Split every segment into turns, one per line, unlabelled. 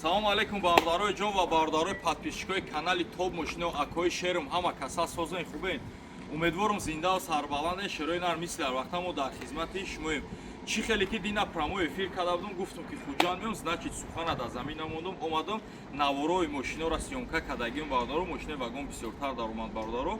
Салом алейкум бардорои ҷон ва бардорои подписчикои канали Топ Мошино Акои Шерм ҳама каса созен хубен. Умедворум зиндаву сарбаланде шерои нар мисли ҳар вақта мо дар хизмати шумоем. Чӣ хеле ки дина промои эфир карда будам гуфтам ки хуҷанд меом значит сухана дар замин намондам омадам наворои мошиноро сёмка кардагим бардоро мошинаи вагон бисёртар дар омад бардоро.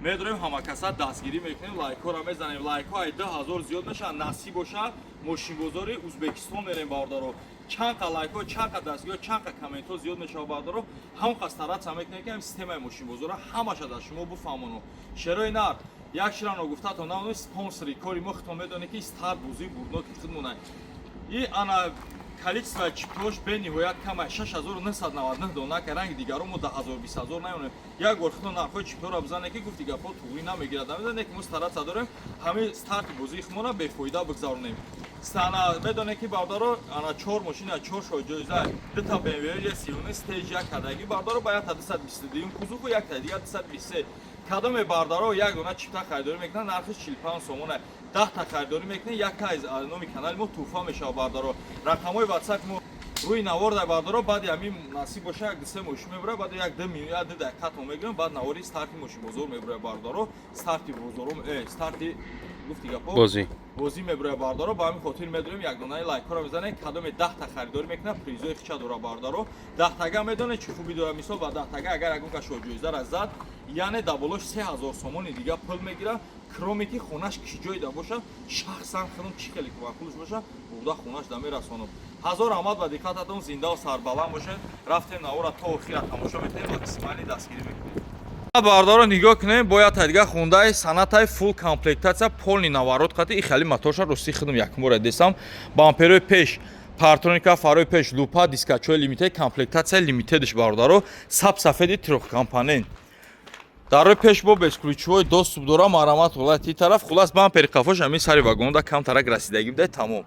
Медорем ҳама каса дастгирӣ мекунем, лайкҳоро мезанем, лайкҳо ай 10,000 зиёд мешавад, насиб боша мошинбозори Узбекистон мерем бардоро. Чанқа лайкҳо, чанқа дастгирӣ, чанқа комментҳо зиёд мешавад бардоро. Ҳам қастаратса мекунем ки системаи мошинбозора ҳамаша дар шумо буфаҳмоно. Шерои нар як ширано гуфтатон намони спонсори кори мо хитон медонед ки старт бузии бурдноки хидмона. И ана количество чиптош бе ниҳоят кама 6999 дона ки ранги дигару мо 10,000-20,000 наёнем. Як бор хитон нархои чиптора бизане ки гуфти гапо туғри намегирад. Намедонед ки мо старатса дорем ҳами старти бузии хидмона бефоида бигзаронем. Стана медонед ки бардоро ана 4 машина 4 шо ҷоиза дута BMW силони стейж як кадаги бардоро ба 222 кузову як кадагия 223. Кадоме бардоро як дона чипта хайдорӣ мекунад, нархи 45 сомона. 10 та хайдорӣ мекунад, як кайз номи канали мо туҳфа мешавад бардоро. Рақамои WhatsApp мо руи наворда бардоро баъди ҳамин насиб боша як дисе мошин мебура, баъд як 2 миллион 2 дақиқа то мегирем, баъд навори старти мошин бозор мебура бардоро. Старти бозорум старти гуфти гапо бозӣ мебура бардоро. Ба ҳамин хотир медорем як донаи лайкҳоро мезанем, кадоме 10 та харидорӣ мекунад, призои хича дора бардоро. 10 тага медонед чӣ хуби дора, мисол ба 10 тага агар ягон кашо ҷоизара зад, яъне дар болош 3000 сомони дига пул мегира. Кроме ки хонаш киши ҷойда боша, шахсан худам чӣ хеле мақулш боша, бурда хонаш да мерасонам. Ҳазор раҳмат ва диққататон зиндаву сарбаланд бошед. Рафтем навора то охира тамошо метавонед ва қисмани дастгирӣ мекунед. Бардоро нигоҳ кунем, бояд тадига хундаи санатаи фул комплектация полни наворот қати и хали мотоша рости хидм якбора десам. Бамперои пеш Партроника, фарои пеш лупа, дискачои лимитед, комплектация лимитедш бардоро, саб сафеди трехкомпонент. Дар рӯи пеш бо безключовой доступ дора марамат ғулати тараф хулас бампери қафош ҳамин сари вагонда камтарак расидагӣ буда тамом.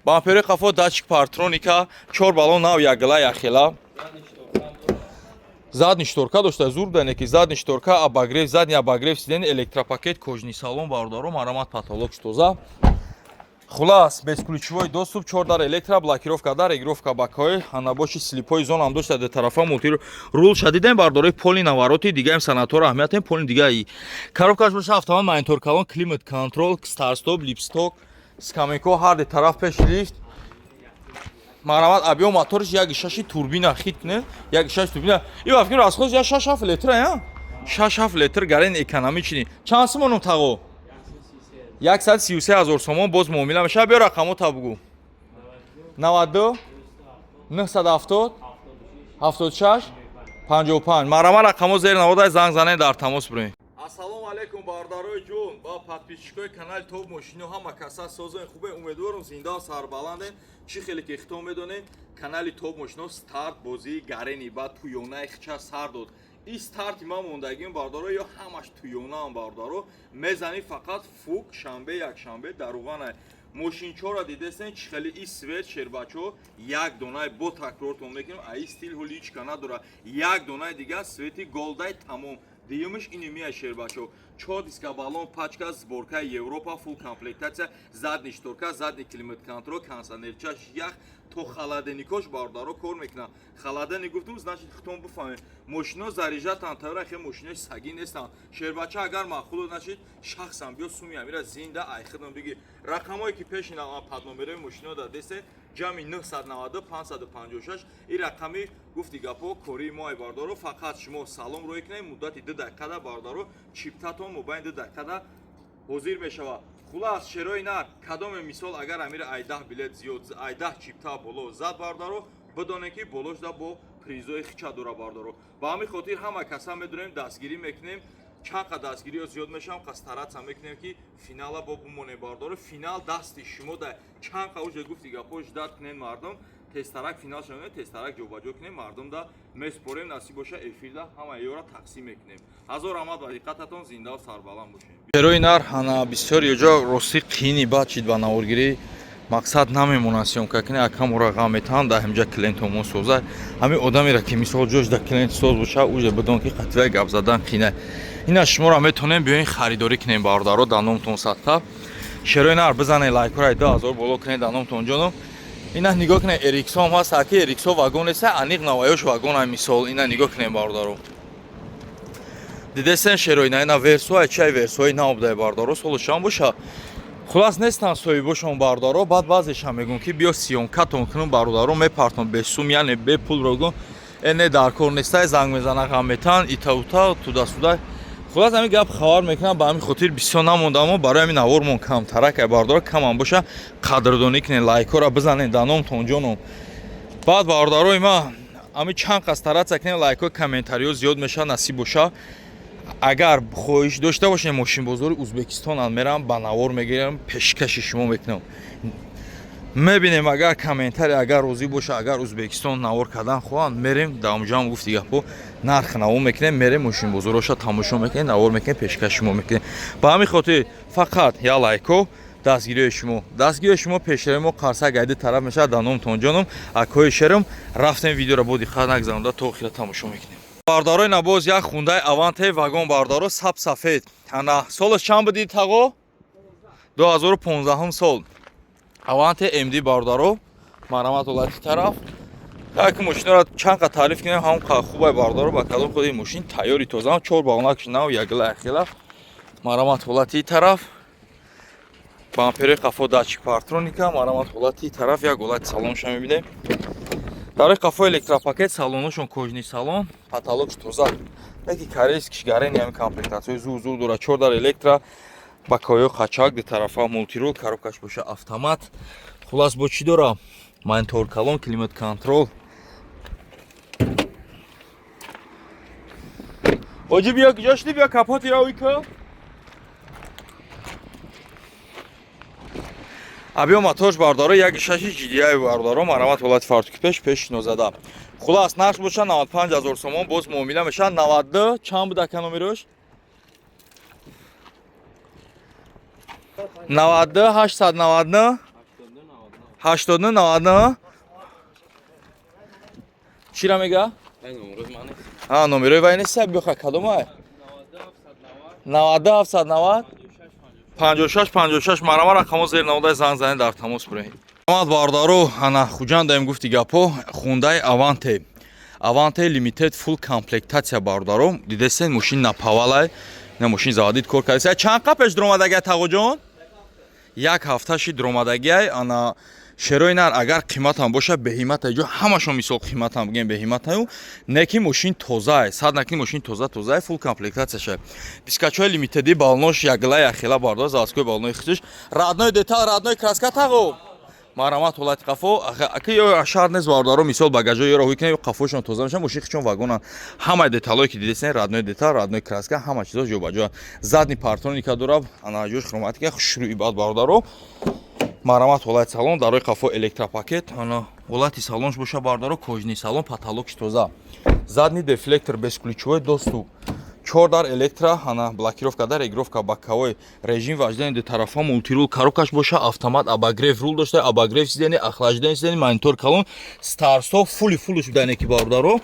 Бампери қафо датчик партроника, 4 балон нав якгила яхела. Задни шторка дошта зур буда неки задни шторка обогрев, задни обогрев сидени электропакет, кожни салон бардоро марамат потолок штоза. Хулас безключовой доступ 4 дар электро блокировка дар регировка бакҳои ҳанабоши слипҳои зонам дошта де тарафа мулти рул шадидем бардорои полни навороти дигаем санатор аҳамиятем полни дигаи коробкаш боша автомат монитор калон климат контрол старт стоп липсток скамейко ҳар де тараф пеш лифт марамат объем моториш 1.6 турбина хит не 1.6 турбина и вафкин расход 6 литр я 6 литр гарен экономични чанд сомон таго 133,000 сомон боз муомила мешавад. Биё рақамота бугу 92 970 76 55 марама рақамо зери наводай занг занед дар тамос бурем. Ассалому алейкум бардорои ҷон ба подписчикои канали Топ Мошино ҳама каса созен хубе умедворум зиндаву сарбаланде. Чӣ хеле ки ихтиёр медонед канали Топ Мошино старт бозии гарени ба туёнаи хича сар дод. И старти ма мондагим бардоро ё ҳамаш туёнаам бардоро мезани фақат фук шанбе якшанбе даруғанай мошинчора дидесен чӣ хеле и свет шербачо як донаи бо такрортон мекунем аи стил ҳуличка надора як донаи дига свети голдай тамом диюмиш инумия шербачо 4 диска балон пачка сборкаи Европа фул комплектация задни шторка задни климат контрол кондиционерчаш ях то халаденикош бардоро кор мекунад. Халадени гуфтум значит хитон буфаҳмед мошино зарижатан тавра хе мошинои сагӣ нестанд. Шербача агар махуло нашид шахсан биё суми амира зинда ай хидм биги рақамое ки пешина падномерои мошино да десте ҷамъи 990 556 и рақами гуфти гапо кори мои бардоро фақат шумо салом рӯй кунед муддати 2 дақиқада бардоро чиптатон мобайни 2 дақиқада ҳозир мешавад. Хулас шерои нар кадоме мисол агар амира ай 10 билет зиёд ай 10 чипта боло зад бардоро бидонед ки болошда бо призои хича дора бардоро. Ба ҳамин хотир ҳама каса медорем дастгирӣ мекунем чанқа дастгириё зиёд мешавам қастаратса мекунем ки финала бо бумонем бардоро финал дасти шумо да чанқа уже гуфти гапо ждат кунед мардум тестарак финал шавем тестарак ҷобаҷо кунем мардум да меспорем насиб боша эфирда ҳама ёра тақсим мекунем. ҳазор раҳмат ва диққататон зиндаву сарбаланд бошед. шерои нар ҳана бисёр ёҷо рости қини бачид ба наворгирӣ мақсад намемона сёмка кунед акамора ғам метаҳанд да ҳамҷа клиентомо созад ҳамин одамеро ки мисол ҷошда клиент соз боша уже бидон ки қатвия гап задан қина ина шуморо метонем биёин харидорӣ кунем бардоро дар номтон садқа шерои нар бизанед лайкҳоро 2000 боло кунед дар номтон ҷоном اینا نگاه کنه اریکسو هم هست که اریکسو واگن است انیق نوایش واگن هم مثال اینا نگاه کنه باردارو دیدسن شروع اینا ورسو چای ورسوی نابده باردارو سولشان باشه خلاص نیستن سوی باشون باردارو بعد بعضیش هم میگن که بیا سیون کاتون کنون باردارو میپارتون به سوم یعنی به پول روگون اینه در کار نیسته زنگ میزنه قامتان ایتا تودا سودا خلاص همین گپ خبر میکنم با همین خاطر بسیار نمونده اما برای همین نوارمون کم ترک باردارو کم هم باشه قدردانی کنین لایکو را بزنین دانم تون جونم بعد باردارو ما همین چند قسطرات کنین لایکو کامنتاریو زیاد میشه نصیب باشه اگر خواهش داشته باشین ماشین بزرگ ازبکستان هم میرم با نوار میگیرم پیشکش شما میکنم میبینیم اگر کامنتاری اگر روزی باشه اگر ازبکستان نوار کردن خواهن میریم دامجام گفت دیگه پو نرخ نوار میکنیم میریم ماشین بزرگش تماشا میکنیم نوار میکنیم پیشکش شما میکنیم با همین خاطر فقط یا لایکو دستگیری شما پیشرم و قرصه گایده طرف میشه دانم تون جانم اکوی شرم رفتیم ویدیو را با دقت نگذارم تا آخر تماشا میکنیم بارداروی نباز یک خونده اوانته واگن باردارو سب سفید انا سالش چند بدید تاگو 2015 سال اوانته امدی باردارو مرامت ولایتی طرف یک ماشین را چند قد تعریف کنیم هم خوبه باردارو با کدوم خودی ماشین تیاری توزان چهار باغناکش نو یگل اخیلا مرامت ولایتی طرف بامپر قفا داتچ پارترونیکا مرامت ولایتی طرف یک ولایت سالونش میبینیم در قفا الکتروپاکت салоношон кожни салон потолокш тоза яки корейский гарени ҳами комплектатсияи зур дора 4 дар электро ба коё хачак ди тарафа мултирол коробкаш боша автомат хулас бо чӣ дора монитор калон климат контрол оҷи бия куҷо шуди бия капоти равика абиё мотош бардоро 1.6 GDI бардоро марамат волати фартуки пеш нозада хулас нақш боша 95000 сомон боз муомила меша 92 чанд буда ка номерош 92 899 82 99 чира мега номерои вай нест биё ха кадомай 92 790 56 марама рақамо зер наводай занг зане дар тамос бурем омад бардаро ана хуҷан даим гуфти гапо хундай аванте лимитед фул комплектатсия бардаро дидесен мошин на павалай на мошин заводид кор кардеса чанд қапеш дромадагия тағоҷон як ҳафташи дромадагия ана шерои нар агар қиматам боша беҳимата ҷо ҳамашон мисол қиматам бигем беҳиматаю неки мошин тозае сад наки мошин тозае фул комплектатсияша дискачои лимитеди балнош ягла яхела бардо заводской балнои хитиш радной детал радной краска тағо марамат ҳолати қафо аки ё шар нез бардаро мисол багажо ёро ҳуикне ё қафошон тоза мешан мошин хичон вагонан ҳамаи деталое ки дидесен радной детал радной краска ҳама чизо ҷобаҷоа задни партроника дора ана ҷош хроматика хушрӯи бад бардаро марамат ҳолати салон дарои қафо электропакет ана ҳолати салонш боша бардаро кожни салон потолокш тоза задни дефлектор безключовой доступ 4 дар электро ана блокировка дар регировка бакавой режим ваҷдани ду тарафа мултирул коробкаш боша автомат обогрев рул дошта обогрев сидани охлаждани сидани монитор калон старсо фулш будане ки бардаро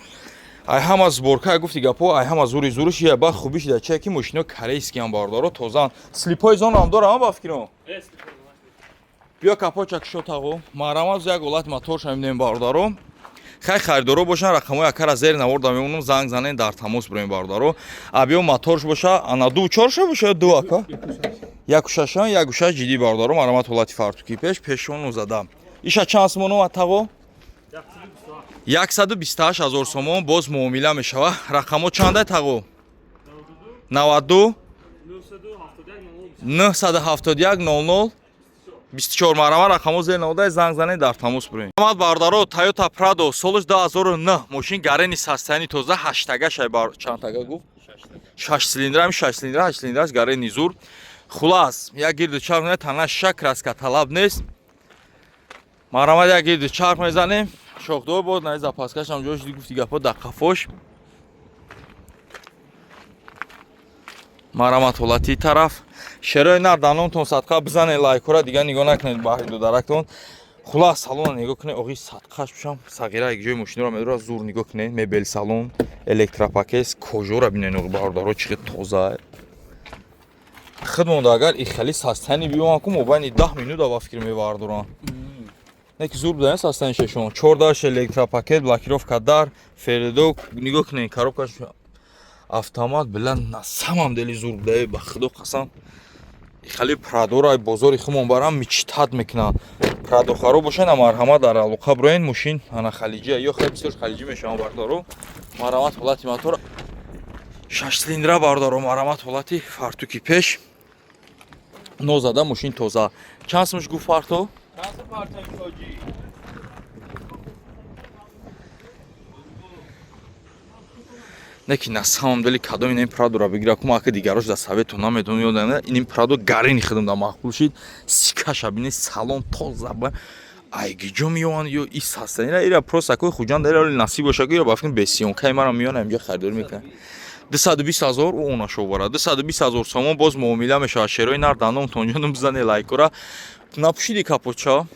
ай ҳама сборка гуфти гапо ай ҳама зуруш я бад хуби шида чая ки мошино корейски ам бардаро тозан слипои зон ам дора ам ба фикром биё капочак шотаго марамаз як олат моторш мебинем бардаро хай харидоро бошан рақамои акара зери наворда мемонам занг занен дар тамос бурем бардаро абиё моторш боша ана 2.4 боша 2 ака 1.6 ҷидди бардаро марамат ҳолати фартуки пешон зада иша чанд сомон тағо 128000 сомон боз муомила мешава рақамо чанда тағо 92 971 00 24 марама рақамо зер наводай занг занен дар тамос бурем омад бардаро Toyota Prado солиш 2009 мошин гарени састани тоза 8 тагашай бар чанд тага гуфт 6 силиндра 8 силиндраш гарени зур хулас як гирду чарх не тана шак краска талаб нест марама як гирду чарх мезанем шохдор бод на запаскаш ам ҷош гуфти гапо да қафош марамат ҳолати тараф шерои нар данонтон садқа бизанед лайкора дига нигоҳ накунед баҳри дударактон хулас салон нигоҳ кунед оғи садқаш бишам сағира як ҷои мошинро медора зур нигоҳ кунед мебел салон электропакет кожора бинед оғи бардаро чиқи тоза хид монда агар ихали састани биёман ку мобайни 10 минута ба фикр мевардорам неки зур будаен састани шешон 14 электропакет блокировка дар фердок нигоҳ кунед коробкаш автомат билан на самом деле зур будаe ба худо қасам хали прадора бозори хумон барам мечтад мекунам прадо харо бошен а марҳамат дар алоқа броен мошин ана халиҷия ё хеле бисёр халиҷӣ мешавам бардоро марҳамат ҳолати мотор 6 цилиндра бардоро марҳамат ҳолати фартуки пеш нозада мошин тоза чанд сумш гуфт фарто неки на самом деле кадом ин прадора бигира кума ака дигарош да совету намедон ёдана ин прадо гарини хидам да мақбул шид сикаша бини салон тоза ба айгиҷо миёван ё ис ҳастан ира просто акои хуҷан дара насиб боша ки ё бафин бесионкай мара миёна имҷо харидор мекунад 220 000 у онашо бара 220 000 сомон боз муомила мешавад шерои нар даном тонҷоном бизане лайкора напушиди капоча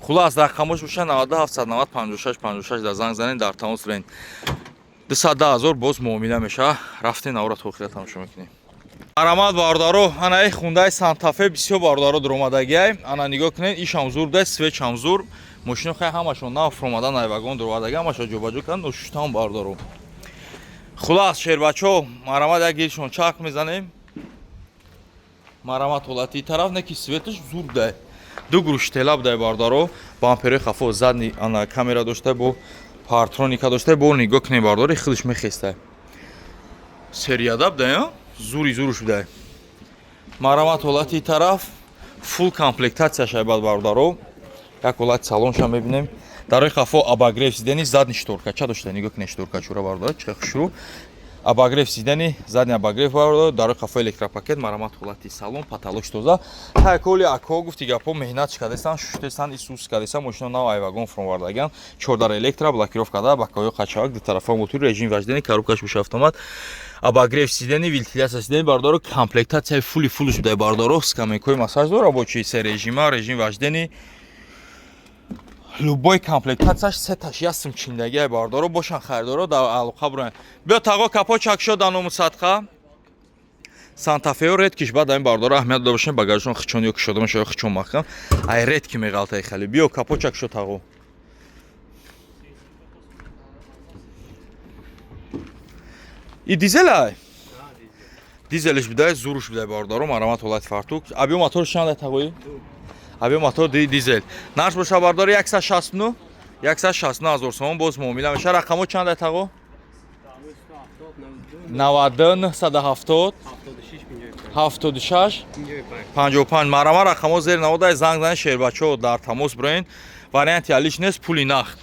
хулас рақамош боша 97 90 56 56 да занг занед дар тамос рен 210 000 боз муомила мешавад рафте навра тохира тамошо мекунем марҳамат бардаро ана хундай сантафе бисёр бардаро дуромадагиай ана нигоҳ кунед ишам зур да свечам зур мошино хай ҳамашон нав фромада найвагон дуромадаги ҳамаша ҷобаҷо кан ношуштам бардаро хулас шербачо марҳамат як гиршон чарх мезанем марҳамат ҳолати тараф неки светаш зур да ду гуруш тела будай бардаро бамперои хафо задни ана камера дошта бо партроника дошта бо нигоҳ кунем бардори худаш мехеста серияда будай зури зуруш будай марҳамат ҳолати тараф фул комплектация шайбад бардаро як ҳолати салонша мебинем дарои хафо абагрев зидани задни шторкача дошта нигоҳ кунед шторкачура бардаро чехшуру абагрев зидани задни абагрев бардаро дарои хафо электропакет марҳамат ҳолати салон паталош тоза ҳайколи акҳо гуфти гапҳо меҳнат кардесан шуштесан исус кардесан мошино нав айвагон фром вардаган 14 электро блокировка да бакоё қачавак ду тарафа мотор режим важдани коробкаш бош автомат абагрев сидани вентиляция сидани бардаро комплектация фули фулуш будай бардаро скамейкои массаждор рабочий се режима режим важдани любой комплектацияш сеташ ясм чиндагиай бардаро бошан харидоро дар алоқа бураен биё таго капочак шо дар ному садқа сантафео ред киш баъд ин бардаро аҳамият дода бошен багажшон хичон ё кишода мешава ё хичон махкам ай ред ки меғалтаи хали биё капочак шо таго и дизелай дизелиш бидай зуруш бидай бардаро марҳамат ҳолати фартук абиё мотор шанда тагои абиё мотор дизел нарш боша бардори 169 000 сомон боз муомила меша рақамо чанда таго 90 970 76 55 марама рақамо зер наводай занг зани шербачо дар тамос броен варианти алиш нест пули нақд